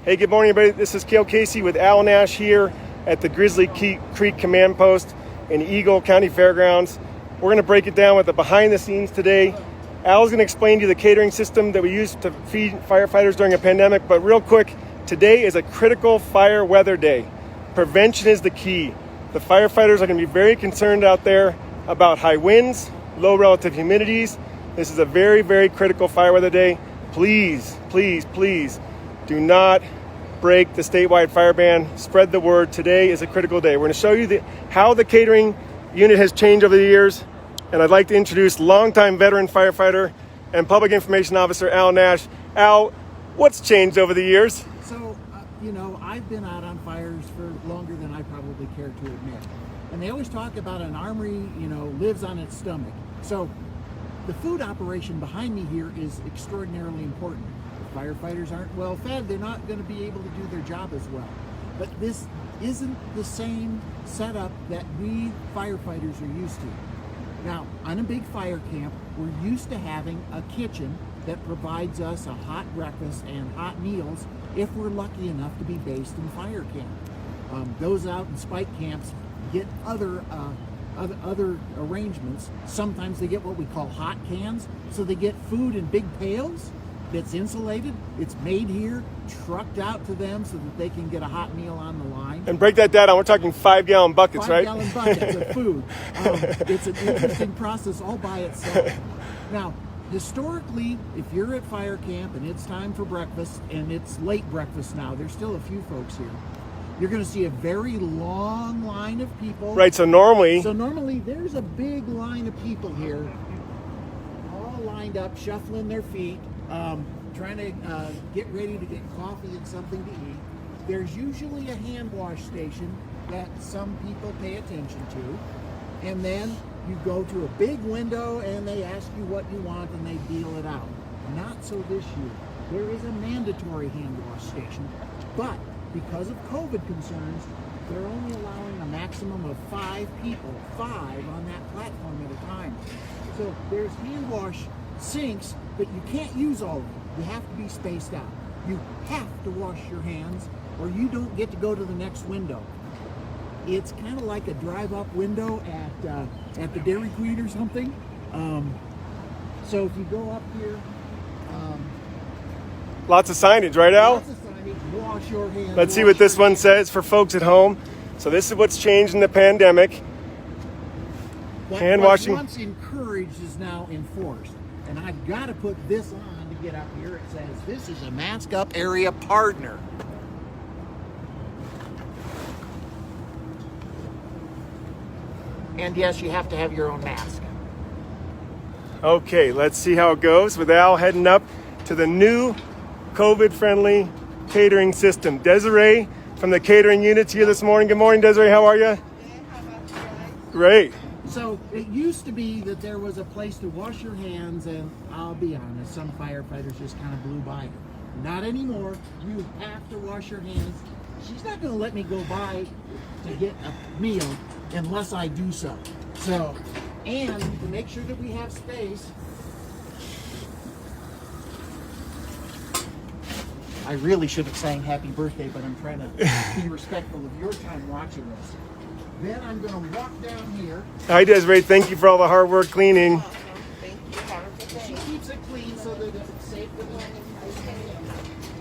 Hey, good morning, everybody. This is Kale Casey with Al Nash here at the Grizzly Creek Command Post in Eagle County Fairgrounds. We're going to break it down with the behind the scenes today. Al's going to explain to you the catering system that we use to feed firefighters during a pandemic. But real quick, today is a critical fire weather day. Prevention is the key. The firefighters are going to be very concerned out there about high winds, low relative humidities. This is a very, very critical fire weather day. Please, please, please do not break the statewide fire ban. Spread the word. Today is a critical day. We're going to show you how the catering unit has changed over the years. And I'd like to introduce longtime veteran firefighter and public information officer Al Nash. Al, what's changed over the years? So, I've been out on fires for longer than I probably care to admit. And they always talk about an armory, lives on its stomach. So the food operation behind me here is extraordinarily important. If firefighters aren't well fed, they're not going to be able to do their job as well. But this isn't the same setup that we firefighters are used to. Now, on a big fire camp, we're used to having a kitchen that provides us a hot breakfast and hot meals if we're lucky enough to be based in fire camp. Those out in spike camps get other arrangements. Sometimes they get what we call hot cans, so they get food in big pails that's insulated. It's made here, trucked out to them so that they can get a hot meal on the line. And break that down. We're talking 5-gallon buckets, right? 5-gallon buckets of food. It's an interesting process all by itself. Now, historically, if you're at fire camp and it's time for breakfast, and it's late breakfast now, there's still a few folks here, you're going to see a very long line of people. Right, so normally there's a big line of people here, all lined up, shuffling their feet, trying to get ready to get coffee and something to eat. There's usually a hand wash station that some people pay attention to, and then you go to a big window and they ask you what you want and they deal it out. Not so this year. There is a mandatory hand wash station, but because of COVID concerns, they're only allowing a maximum of 5 people, 5 on that platform at a time. So there's hand wash sinks, but you can't use all of them. You have to be spaced out. You have to wash your hands or you don't get to go to the next window. It's kind of like a drive-up window at the Dairy Queen or something. So if you go up here... lots of signage, right, Al? Lots of signage. Wash your hands. Let's see what this one says for folks at home. So this is what's changed in the pandemic. Hand washing. What once encouraged is now enforced. And I've got to put this on to get up here. It says, this is a mask up area partner. And yes, you have to have your own mask. Okay, let's see how it goes with Al heading up to the new COVID-friendly catering system. Desiree from the catering units here this morning. Good morning, Desiree. How are you? Good. How about you guys? Great. So it used to be that there was a place to wash your hands, and I'll be honest, some firefighters just kind of blew by it. Not anymore. You have to wash your hands. She's not going to let me go by to get a meal unless I do so. So, and to make sure that we have space, I really should have sang happy birthday, but I'm trying to be respectful of your time watching this. Then I'm going to walk down here. Hi, Desiree. Thank you for all the hard work cleaning. Thank you. Have a good She day. keeps it clean so that it's safe for the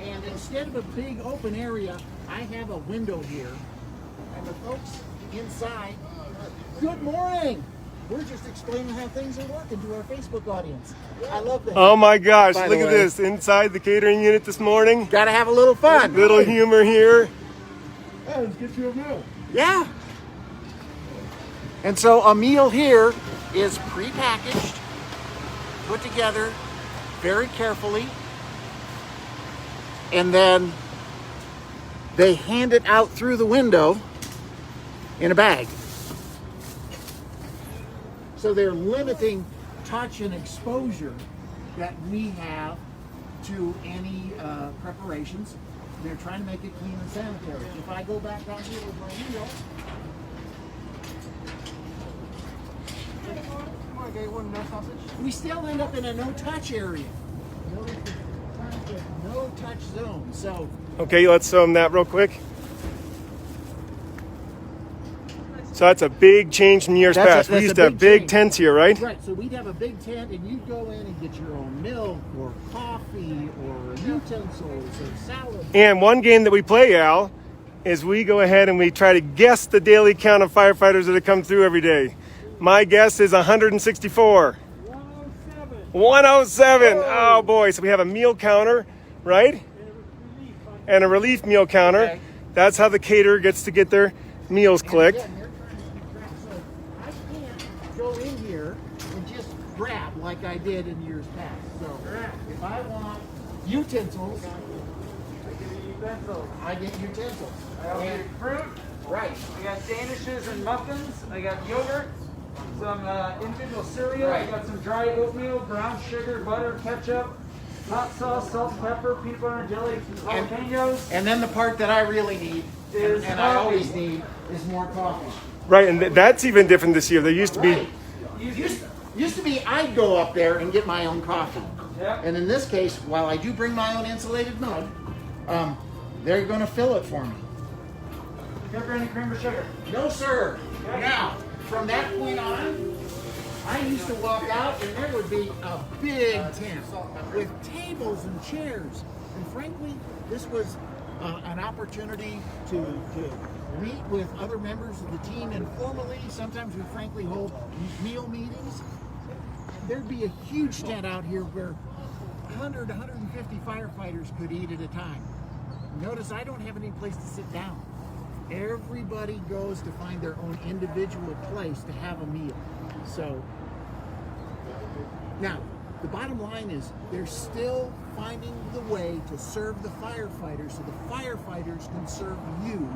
And instead of a big open area, I have a window here. And the folks inside, good morning. We're just explaining how things are working to our Facebook audience. I love that. Oh my gosh, By look the at way. this. Inside the catering unit this morning. Gotta have a little fun. Little humor here. Hey, let's get you a meal. Yeah. And so a meal here is prepackaged, put together very carefully, and then they hand it out through the window in a bag. So they're limiting touch and exposure that we have to any preparations. They're trying to make it clean and sanitary. If I go back down here with my meal, we still end up in a no-touch area. Notice the no-touch zone. So Okay, let's show them that real quick. So that's a big change from years past. We used to have big tents here, right? Right, so we'd have a big tent, and you'd go in and get your own milk or coffee or utensils or salad. And one game that we play, Al, is we go ahead and we try to guess the daily count of firefighters that have come through every day. My guess is 164. 107. Oh boy, so we have a meal counter, right? And a relief meal counter. Okay. That's how the caterer gets to get their meals clicked. And again, they're trying to keep track, so I can't go in here and just grab like I did in years past. So if I want utensils, I get utensils. I get fruit. Right. I got danishes and muffins. I got yogurt. Some individual cereal. I got some dry oatmeal, brown sugar, butter, ketchup, hot sauce, salt and pepper, peanut butter and jelly, jalapenos. And then the part that I really need, Is and I coffee. always need, is more coffee. Right, and that's even different this year. There used to be, Right. Used to be I'd go up there and get my own coffee. Yep. And in this case, while I do bring my own insulated mug, they're going to fill it for me. Pepper and cream or sugar. No, sir. Now, from that point on, I used to walk out and there would be a big tent with tables and chairs. And frankly, this was an opportunity to meet with other members of the team informally. Sometimes we frankly hold meal meetings. There'd be a huge tent out here where 100, 150 firefighters could eat at a time. Notice I don't have any place to sit down. Everybody goes to find their own individual place to have a meal. So now the bottom line is they're still finding the way to serve the firefighters so the firefighters can serve you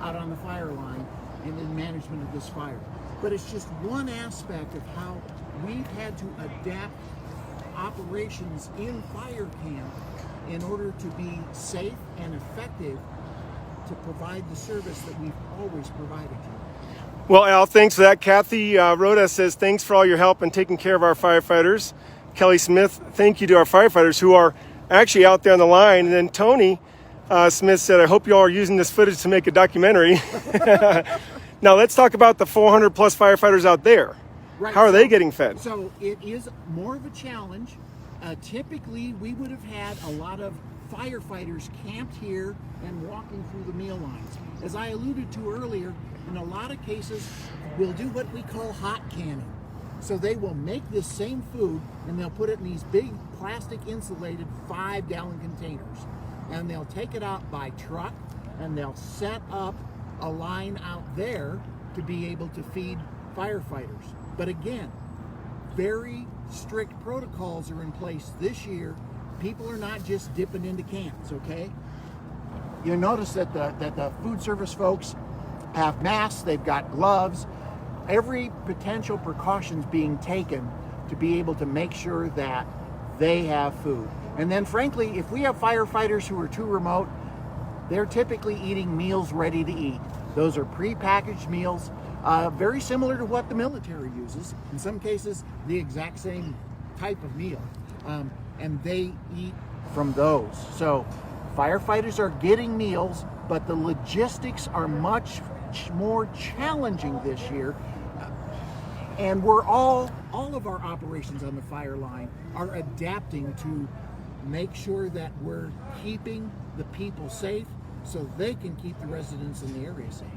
out on the fire line and in management of this fire. But it's just one aspect of how we've had to adapt operations in fire camp in order to be safe and effective to provide the service that we've always provided to you. well, Al, thanks for that. Kathy Rhoda says, thanks for all your help in taking care of our firefighters. Kelly Smith, thank you to our firefighters who are actually out there on the line. And then Tony Smith said, I hope you all are using this footage to make a documentary. Now let's talk about the 400 plus firefighters out there. Right, How are so- they getting fed? So it is more of a challenge. Typically, we would have had a lot of firefighters camped here and walking through the meal lines. As I alluded to earlier, in a lot of cases, we'll do what we call hot canning. So they will make this same food and they'll put it in these big plastic insulated 5-gallon containers. And they'll take it out by truck and they'll set up a line out there to be able to feed firefighters. But again, very strict protocols are in place this year. People are not just dipping into cans, okay? You'll notice that the food service folks have masks, they've got gloves, every potential precaution's being taken to be able to make sure that they have food. And then frankly, if we have firefighters who are too remote, they're typically eating meals ready to eat. Those are prepackaged meals, very similar to what the military uses. In some cases, the exact same type of meal. And they eat from those. So firefighters are getting meals, but the logistics are much more challenging this year. And we're all of our operations on the fire line are adapting to make sure that we're keeping the people safe so they can keep the residents in the area safe.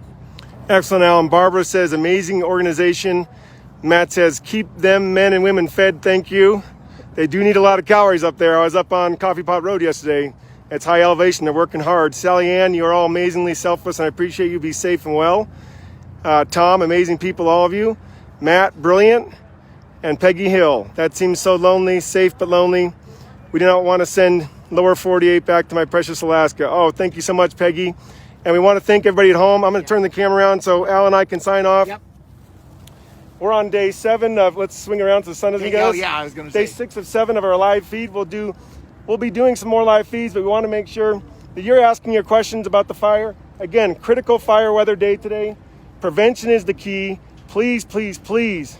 Excellent, Alan. Barbara says, amazing organization. Matt says, keep them men and women fed. Thank you. They do need a lot of calories up there. I was up on Coffee Pot Road yesterday. It's high elevation. They're working hard. Sally Ann, you're all amazingly selfless, and I appreciate you. Be safe and well. Tom, amazing people, all of you. Matt, brilliant. And Peggy Hill. That seems so lonely, safe but lonely. We do not want to send lower 48 back to my precious Alaska. Oh, thank you so much, Peggy. And we want to thank everybody at home. I'm going to turn the camera around so Al and I can sign off. Yep. We're on day 7 of, let's swing around to the sun as he goes. Yeah, I was going to Day say. 6 of 7 of our live feed. We'll be doing some more live feeds, but we want to make sure that you're asking your questions about the fire. Again, critical fire weather day today. Prevention is the key. Please, please, please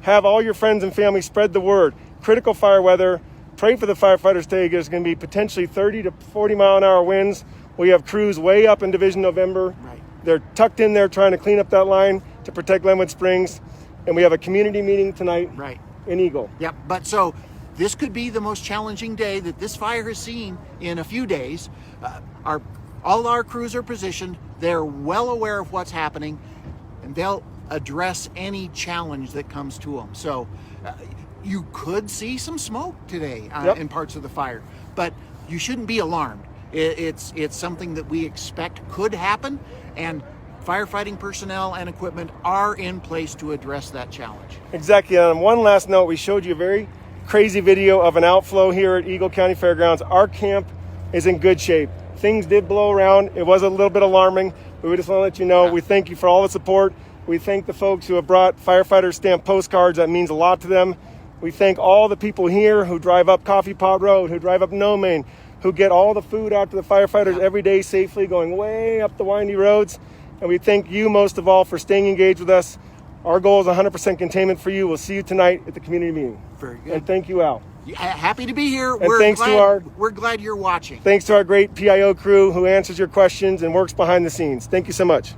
have all your friends and family spread the word. Critical fire weather, pray for the firefighters today. There's going to be potentially 30 to 40 mile an hour winds. We have crews way up in Division November. Right. They're tucked in there trying to clean up that line to protect Glenwood Springs. And we have a community meeting tonight Right. in Eagle. Yep. But so this could be the most challenging day that this fire has seen in a few days. All our crews are positioned. They're well aware of what's happening, and they'll address any challenge that comes to them. So you could see some smoke today in parts of the fire, but you shouldn't be alarmed. It's something that we expect could happen, and firefighting personnel and equipment are in place to address that challenge. Exactly. And on one last note, we showed you a very crazy video of an outflow here at Eagle County Fairgrounds. Our camp is in good shape. Things did blow around. It was a little bit alarming, but we just want to let you know we thank you for all the support. We thank the folks who have brought firefighter stamp postcards. That means a lot to them. We thank all the people here who drive up Coffee Pot Road, who drive up No Main, who get all the food out to the firefighters every day safely, going way up the windy roads. And we thank you most of all for staying engaged with us. Our goal is 100% containment for you. We'll see you tonight at the community meeting. Very good. And thank you, Al. Happy to be here. And We're glad you're watching. Thanks to our great PIO crew who answers your questions and works behind the scenes. Thank you so much.